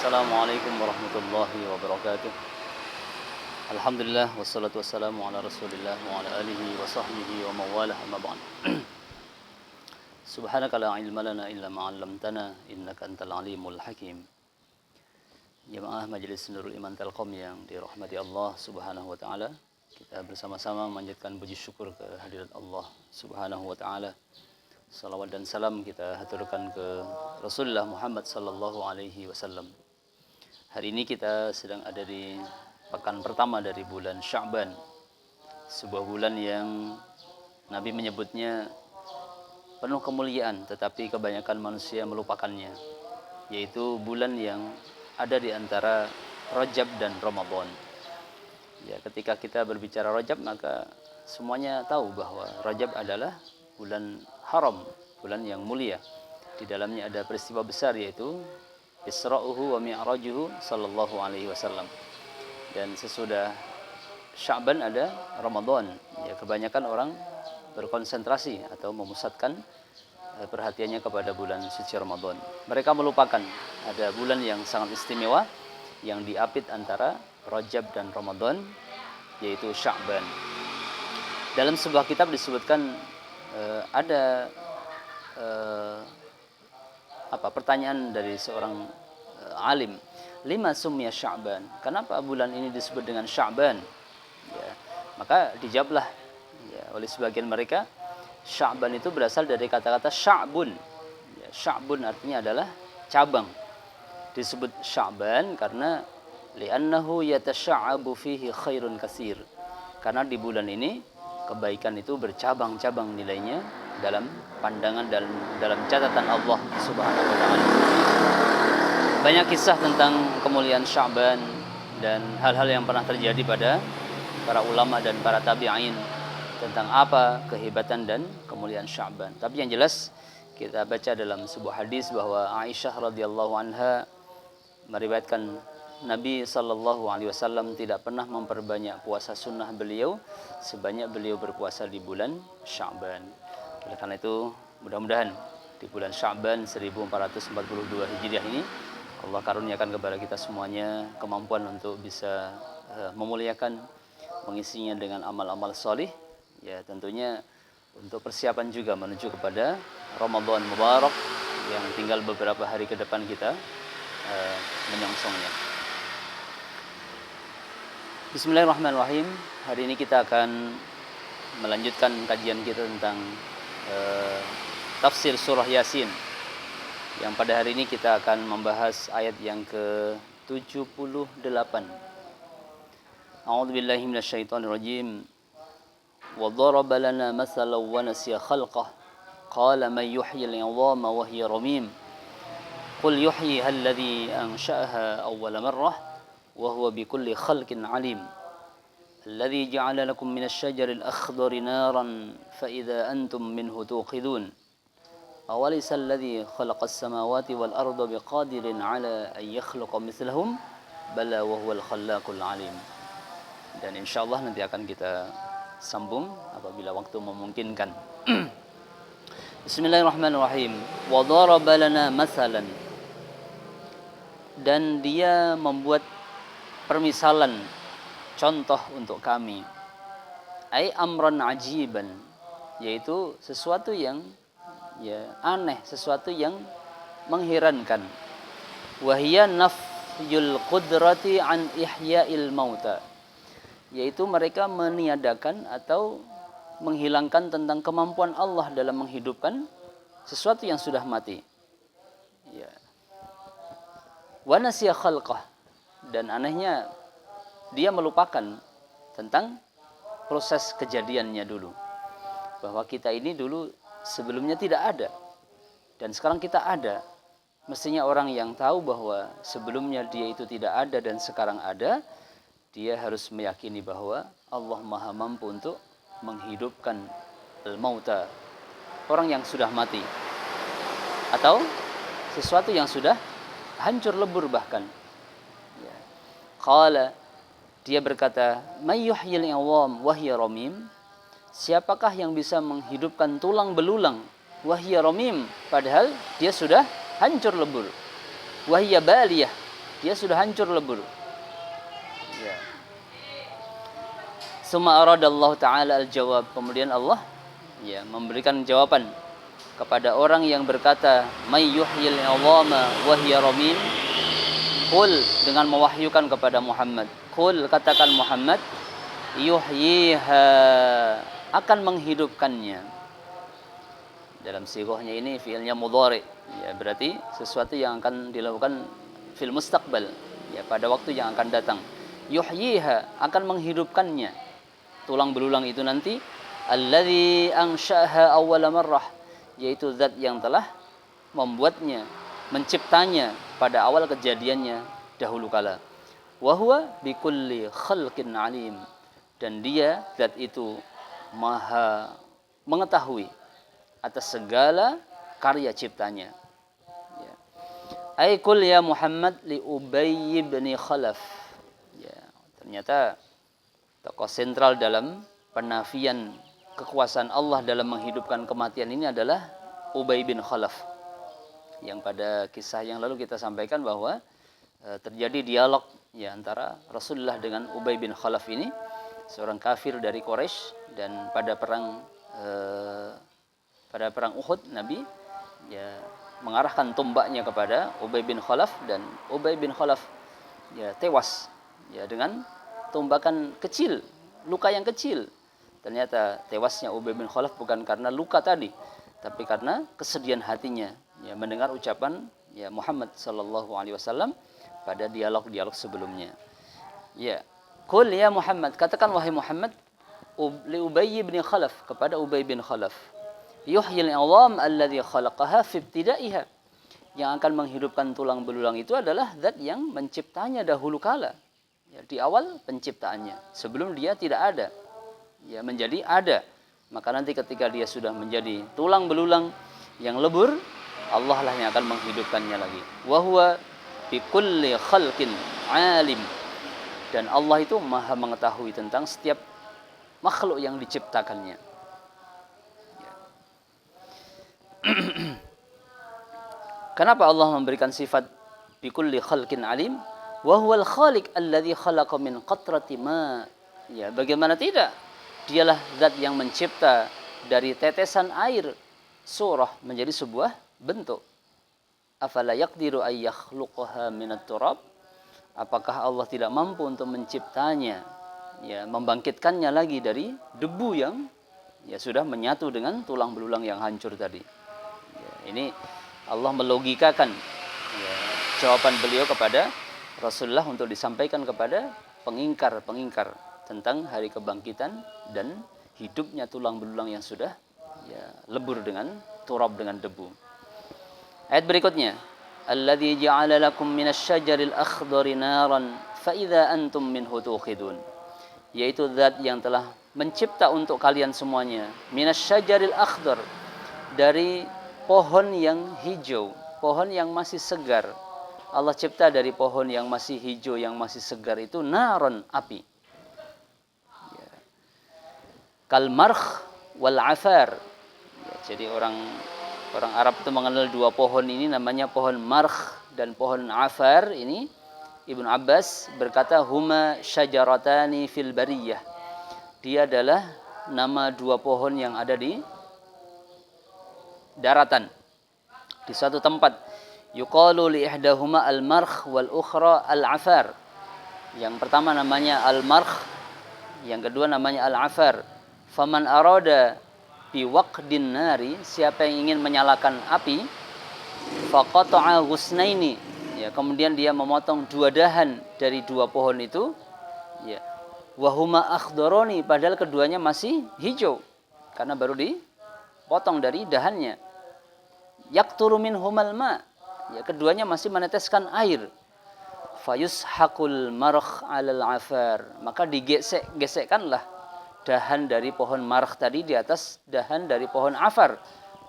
Assalamualaikum warahmatullahi wabarakatuh. Alhamdulillah wassalatu wassalamu ala Rasulillah wa ala alihi wa sahbihi wa mawalah amma ba'd. Subhanaka la ilma lana illa ma 'allamtana innaka antal alimul hakim. Jemaah Majelis Nurul Iman Telkom yang dirahmati Allah Subhanahu wa taala, kita bersama-sama memanjatkan puji syukur ke hadirat Allah Subhanahu wa taala. Salawat dan salam kita haturkan ke Rasulullah Muhammad sallallahu alaihi wasallam. Hari ini kita sedang ada di pekan pertama dari bulan Sya'ban. Sebuah bulan yang Nabi menyebutnya penuh kemuliaan, tetapi kebanyakan manusia melupakannya, yaitu bulan yang ada di antara Rajab dan Ramadan. Ya, ketika kita berbicara Rajab, maka semuanya tahu bahwa Rajab adalah bulan haram, bulan yang mulia. Di dalamnya ada peristiwa besar, yaitu Isra'uhu wa Mi'rajuhu sallallahu alaihi wasallam. Dan sesudah Sya'ban ada Ramadan. Ya, kebanyakan orang berkonsentrasi atau memusatkan perhatiannya kepada bulan suci Ramadan. Mereka melupakan ada bulan yang sangat istimewa yang diapit antara Rajab dan Ramadan, yaitu Sya'ban. Dalam sebuah kitab disebutkan ada pertanyaan dari seorang alim, lima sumya Sya'ban, kenapa bulan ini disebut dengan Sya'ban? Ya, maka dijawablah ya, oleh sebagian mereka, Sya'ban itu berasal dari kata-kata sya'bun. Ya, sya'bun artinya adalah cabang. Disebut Sya'ban karena li'annahu yatasya'abu fihi khairun katsir. Karena di bulan ini kebaikan itu bercabang-cabang nilainya dalam pandangan dan dalam catatan Allah Subhanahu wa taala. Banyak kisah tentang kemuliaan Sya'ban dan hal-hal yang pernah terjadi pada para ulama dan para tabi'in tentang apa kehebatan dan kemuliaan Sya'ban. Tapi yang jelas kita baca dalam sebuah hadis bahwa Aisyah radhiyallahu anha meriwayatkan Nabi sallallahu alaihi wasallam tidak pernah memperbanyak puasa sunnah beliau sebanyak beliau berpuasa di bulan Sya'ban. Oleh karena itu, mudah-mudahan di bulan Sya'ban 1442 Hijriah ini Allah karuniakan kepada kita semuanya kemampuan untuk bisa memuliakan, mengisinya dengan amal-amal solih. Ya, tentunya untuk persiapan juga menuju kepada Ramadan Mubarak yang tinggal beberapa hari ke depan kita menyongsongnya. Bismillahirrahmanirrahim. Hari ini kita akan melanjutkan kajian kita tentang tafsir surah Yasin. Yang pada hari ini kita akan membahas ayat yang ke-78. A'udzubillahi minasyaitonirrajim. Wa dharaba lana mathalan wa nasiya khalqah. Qala man yuhyil 'idhama wa hiya ramim. Qul yuhyiha alladhi ansha'aha awwala marrah wa huwa bikulli khalqin 'alim. الذي جعل لكم من الشجر الأخضر نارا فإذا أنتم منه توقدون أوليس الذي خلق السماوات والأرض بقادر على أن يخلق مثلهم بلى وهو الخلاق العليم. Dan insyaallah nanti akan kita sambung apabila waktu memungkinkan. Bismillahirrahmanirrahim. Wa dharaba lana mathalan, dan dia membuat permisalan, contoh untuk kami, ai amran ajiban, yaitu sesuatu yang aneh, sesuatu yang mengherankan. Wahia nafyul qudrati an ihya'il mauta, yaitu mereka meniadakan atau menghilangkan tentang kemampuan Allah dalam menghidupkan sesuatu yang sudah mati. Ya. Wa nasiya khalqah, dan anehnya dia melupakan tentang proses kejadiannya dulu. Bahwa kita ini dulu sebelumnya tidak ada, dan sekarang kita ada. Mestinya orang yang tahu bahwa sebelumnya dia itu tidak ada dan sekarang ada, dia harus meyakini bahwa Allah maha mampu untuk menghidupkan al-mauta, orang yang sudah mati, atau sesuatu yang sudah hancur lebur bahkan. Ya. Qala, dia berkata, may yuhyil 'idham wa hiya ramim, siapakah yang bisa menghidupkan tulang belulang wahia romim, padahal dia sudah hancur lebur. Wahia baliyah, dia sudah hancur lebur. Ya. Summa aradallahu ta'ala al-jawab. Kemudian Allah ya memberikan jawaban kepada orang yang berkata, "May yuhyil 'idhama wa hiya ramim." Qul, dengan mewahyukan kepada Muhammad. Qul, katakan Muhammad, yuhyiha, akan menghidupkannya. Dalam sighahnya ini fiilnya mudhari. Ya, berarti sesuatu yang akan dilakukan fil mustaqbal, ya, pada waktu yang akan datang. Yuhyiha, akan menghidupkannya. Tulang belulang itu nanti, alladzi ansha'aha awwala marrah, yaitu zat yang telah membuatnya, menciptanya pada awal kejadiannya dahulu kala. Wa huwa bikulli khalqin alim, dan dia zat itu maha mengetahui atas segala karya ciptanya. Ya. Aikul ya Muhammad li Ubay bin Khalaf. Ya, ternyata tokoh sentral dalam penafian kekuasaan Allah dalam menghidupkan kematian ini adalah Ubay bin Khalaf. Yang pada kisah yang lalu kita sampaikan bahwa terjadi dialog ya antara Rasulullah dengan Ubay bin Khalaf ini, seorang kafir dari Quraisy, dan pada perang Uhud Nabi ya mengarahkan tombaknya kepada Ubay bin Khalaf, dan Ubay bin Khalaf ya tewas ya dengan tombakan kecil, luka yang kecil. Ternyata tewasnya Ubay bin Khalaf bukan karena luka tadi, tapi karena kesedihan hatinya ya mendengar ucapan ya Muhammad sallallahu alaihi wasallam pada dialog-dialog sebelumnya. Ya, qul ya Muhammad, katakan wahai Muhammad, li Ubay bin Khalaf, kepada Ubay bin Khalaf, yuhyil 'idham alladhi khalaqaha fi ibtida'iha, yang akan menghidupkan tulang belulang itu adalah zat yang menciptanya dahulu kala. Ya, di awal penciptaannya, sebelum dia tidak ada, ya menjadi ada. Maka nanti ketika dia sudah menjadi tulang belulang yang lebur, Allah lah yang akan menghidupkannya lagi. Wa huwa bi kulli khalqin alim, dan Allah itu maha mengetahui tentang setiap makhluk yang diciptakannya. Ya. Kenapa Allah memberikan sifat bi kulli khalqin alim? Wa huwal khaliq alladzi khalaqa min qatrati ma. Ya, bagaimana tidak? Dialah zat yang mencipta dari tetesan air surah menjadi sebuah bentuk. Afala yaqdiru ay yakhluqaha minat turab? Apakah Allah tidak mampu untuk menciptanya, ya membangkitkannya lagi dari debu yang ya sudah menyatu dengan tulang belulang yang hancur tadi. Ya, ini Allah melogikakan ya, jawaban beliau kepada Rasulullah untuk disampaikan kepada pengingkar-pengingkar tentang hari kebangkitan dan hidupnya tulang belulang yang sudah ya lebur dengan turab, dengan debu. Ayat berikutnya, alladzi ja'ala lakum minasy-syajaril akhdari naran fa idza antum minhu tuqidun, yaitu zat yang telah mencipta untuk kalian semuanya minasy-syajaril akhdar, dari pohon yang hijau, pohon yang masih segar. Allah cipta dari pohon yang masih hijau, yang masih segar itu naron, api. Ya. Kal marh wal afar. Ya, jadi orang Arab itu mengenal dua pohon ini, namanya pohon marh dan pohon afar. Ini Ibnu Abbas berkata, huma syajaratani fil bariyah. Dia adalah nama dua pohon yang ada di daratan, di suatu tempat. Yuqalu li ihdahuma al-marh wal ukhra al-afar. Yang pertama namanya al-marh, yang kedua namanya al-afar. Faman arada bi waqdin nari, siapa yang ingin menyalakan api, faqata'a ghusnaini, ya kemudian dia memotong dua dahan dari dua pohon itu, ya wa huma akhdarani, padahal keduanya masih hijau karena baru dipotong dari dahannya. Yaqturu minhumal ma, ya keduanya masih meneteskan air. Fayushaqul marh 'alal afar, maka digesek-gesekkanlah dahan dari pohon marh tadi di atas dahan dari pohon afar.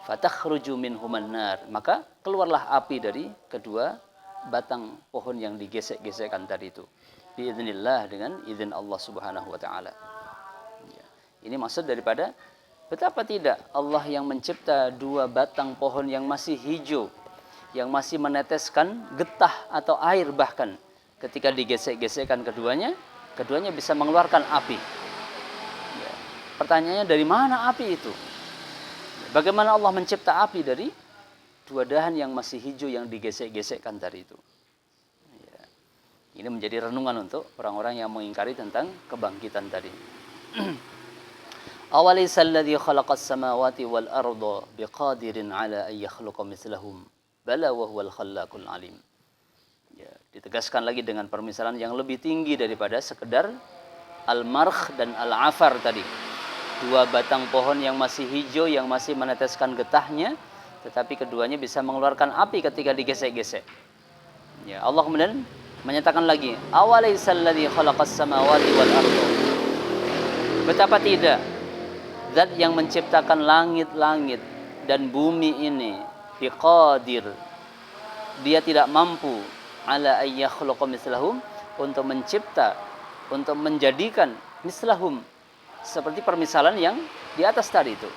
Fatakhruju minhuman nar, maka keluarlah api dari kedua batang pohon yang digesek-gesekkan tadi itu. Biiznillah, dengan izin Allah Subhanahu wa taala. Ya. Ini maksud daripada betapa tidak Allah yang mencipta dua batang pohon yang masih hijau, yang masih meneteskan getah atau air, bahkan ketika digesek-gesekkan keduanya bisa mengeluarkan api. Ya. Pertanyaannya, dari mana api itu? Bagaimana Allah mencipta api dari dua dahan yang masih hijau yang digesek-gesekkan tadi itu? Ya. Ini menjadi renungan untuk orang-orang yang mengingkari tentang kebangkitan tadi. Awalaysa alladhi khalaqas samawati wal arda biqadirin ala an yakhluqa mithlahum bala wa huwal khallaqul alim. Ya, ditegaskan lagi dengan permisalan yang lebih tinggi daripada sekedar al-markh dan al-afar tadi. Dua batang pohon yang masih hijau, yang masih meneteskan getahnya, tetapi keduanya bisa mengeluarkan api ketika digesek-gesek. Ya, Allah kemudian menyatakan lagi, awalaysal ladzi khalaqas samawati wal arda. Betapa tidak, zat yang menciptakan langit-langit dan bumi ini, biqadir, dia tidak mampu ala ayyakhluqa mislahum, untuk mencipta, untuk menjadikan mislahum, seperti permisalan yang di atas tadi itu.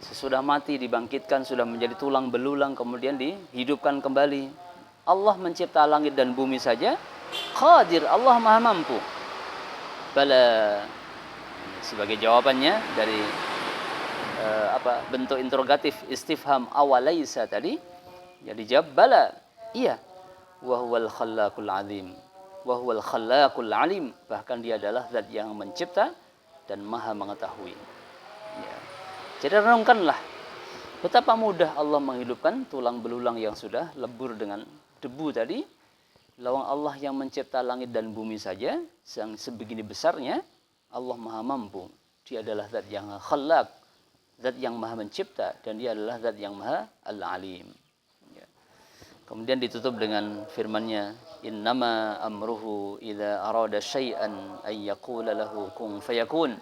Sesudah mati dibangkitkan, sudah menjadi tulang belulang, kemudian dihidupkan kembali. Allah mencipta langit dan bumi saja qadir, Allah maha mampu. Bala, sebagai jawabannya dari bentuk interrogatif istifham awalaysa tadi, ya dijawab bala, iya. Wa huwal khallaqul azim, wa huwal khallaqul alim, bahkan dia adalah zat yang mencipta dan maha mengetahui. Ya. Jadi renungkanlah betapa mudah Allah menghidupkan tulang belulang yang sudah lebur dengan debu tadi. Lawang Allah yang mencipta langit dan bumi saja yang sebegini besarnya, Allah maha mampu. Dia adalah zat yang khallaq, zat yang maha mencipta, dan dia adalah zat yang maha al-alim. Ya. Kemudian ditutup dengan firman-Nya, innama amruhu idza arada syai'an ay yaqula lahu kun fayakun.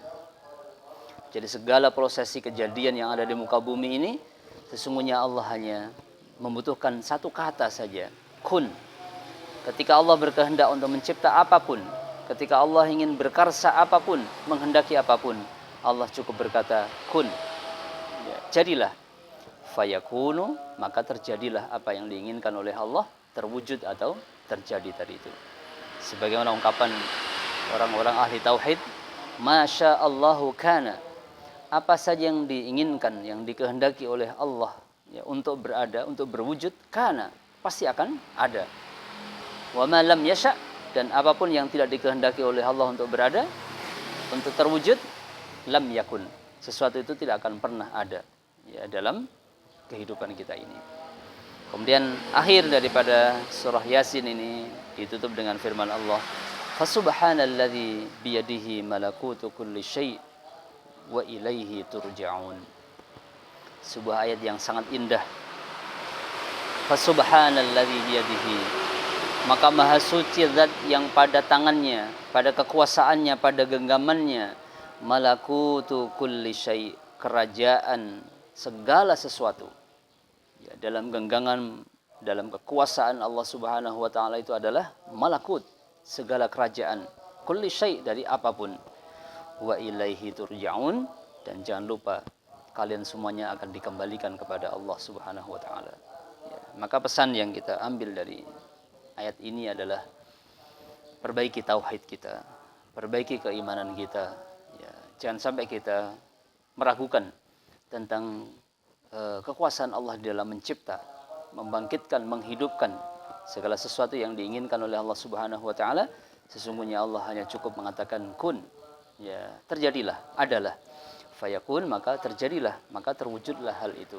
Jadi segala prosesi kejadian yang ada di muka bumi ini, sesungguhnya Allah hanya membutuhkan satu kata saja, kun. Ketika Allah berkehendak untuk mencipta apapun, ketika Allah ingin berkarsa apapun, menghendaki apapun, Allah cukup berkata kun. Ya, jadilah. Fayakunu, maka terjadilah apa yang diinginkan oleh Allah, terwujud atau terjadi tadi itu. Sebagaimana ungkapan orang-orang ahli tauhid, masya Allahu kana. Apa saja yang diinginkan, yang dikehendaki oleh Allah, ya, untuk berada, untuk berwujud, kana, pasti akan ada. Wa ma lam yasha, dan apapun yang tidak dikehendaki oleh Allah untuk berada, untuk terwujud, lam yakun, sesuatu itu tidak akan pernah ada, ya, dalam kehidupan kita ini. Kemudian akhir daripada surah Yasin ini ditutup dengan firman Allah, fasubhanalladzi biyadihi malakutu kulli syai' wa ilaihi turja'un. Sebuah ayat yang sangat indah. Fasubhanalladzi biyadihi, maka maha suci zat yang pada tangannya, pada kekuasaannya, pada genggamannya, malakutu kulli syai', kerajaan segala sesuatu. Ya, dalam genggaman, dalam kekuasaan Allah Subhanahu wa taala itu adalah malakut, segala kerajaan, kulli syai', dari apapun. Wa ilaihi turja'un, dan jangan lupa kalian semuanya akan dikembalikan kepada Allah Subhanahu wa taala. Ya, maka pesan yang kita ambil dari ayat ini adalah perbaiki tauhid kita, perbaiki keimanan kita. Ya, jangan sampai kita meragukan tentang kekuasaan Allah di dalam mencipta, membangkitkan, menghidupkan segala sesuatu yang diinginkan oleh Allah Subhanahu wa taala. Sesungguhnya Allah hanya cukup mengatakan kun, ya, terjadilah, adalah. Fayakun, maka terjadilah, maka terwujudlah hal itu.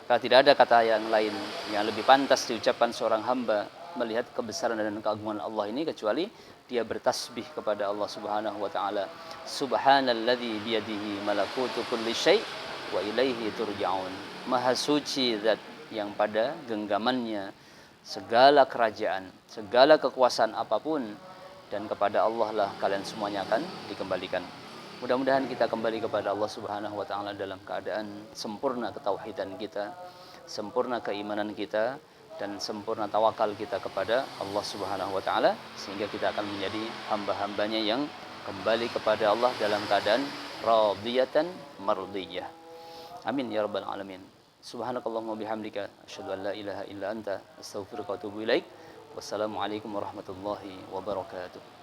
Maka tidak ada kata yang lain yang lebih pantas diucapkan seorang hamba melihat kebesaran dan keagungan Allah ini kecuali dia bertasbih kepada Allah Subhanahu wa taala. Subhanalladzi biyadihi malakutu kulli syai' wa ilaihi turja'un. Maha suci zat yang pada genggamannya segala kerajaan, segala kekuasaan apapun, dan kepada Allah lah kalian semuanya akan dikembalikan. Mudah-mudahan kita kembali kepada Allah Subhanahu wa taala dalam keadaan sempurna ketauhidan kita, sempurna keimanan kita, dan sempurna tawakal kita kepada Allah Subhanahu wa taala, sehingga kita akan menjadi hamba-hambanya yang kembali kepada Allah dalam keadaan radiyatan mardiyah. Amin ya rabbal alamin. Subhanakallahumma bihamdika asyhadu an la ilaha illa anta astaghfiruka wa atubu ilaik. Wassalamualaikum warahmatullahi wabarakatuh.